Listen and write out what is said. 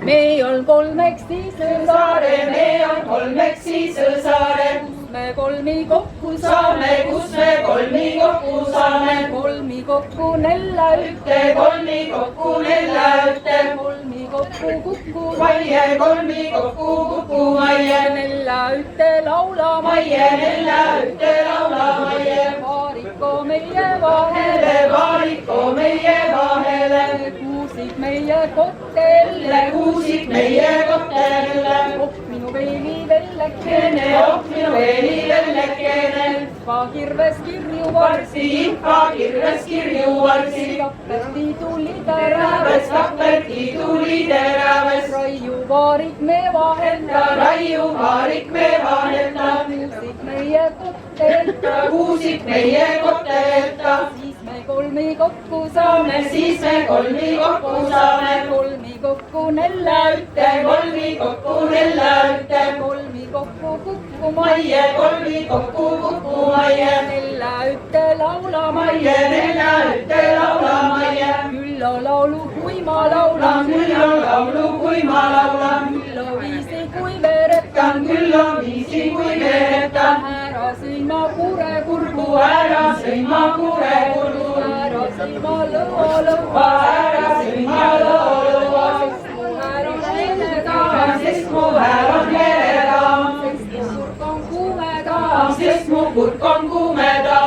me on kolmekesi Sõõsaare, me on kolmekesi Sõõsaare. me kolmi kokku saame, kus me kolmi kokku saame. kolmi kokku nella ühte, kolmi kokku nella ühte. kolmi kokku kukku maie, kolmi kokku kuku maie. nella ühte laula maie, nella ühte laula maie. vaariko meie vahele, vaariko meie vahele. kuusik meie kottelle, kuusik meie kottelle. oh minu veini vellekene, oh minu veini vellekene. ihva kirves kirju varsi, ihva kirves kirju varsi. kapperti tuli teräves, kapperti tuli teräves. raiu vaarik me vahelda, raiu vaarik me vahelda. kuusik meie kotteta, kuusik meie kotteta. siis me kolmi kokku saame, siis me kolmi kokku saame. kolmi kokku nella ühte, kolmi kokku nella ühte. kolmi kokku kukku maie, kolmi kokku kuku maie. nella ühte laula maie, nella ühte laula maie. küll on laulu, kui ma laulan, küll on laulu, kui ma laulan. küll on viisi, kui veretan, küll on viisi, kui veretan. ära sõin ma kure kurgu, ära sõin ma kure kurgu. ära sõin ma lõua lõua, ära sõin ma lõua lõua. sest mu hääl on heleda, sest mu hääl on heleda. sest mu kurk on kuumeda, sest mu kurk on kuumeda.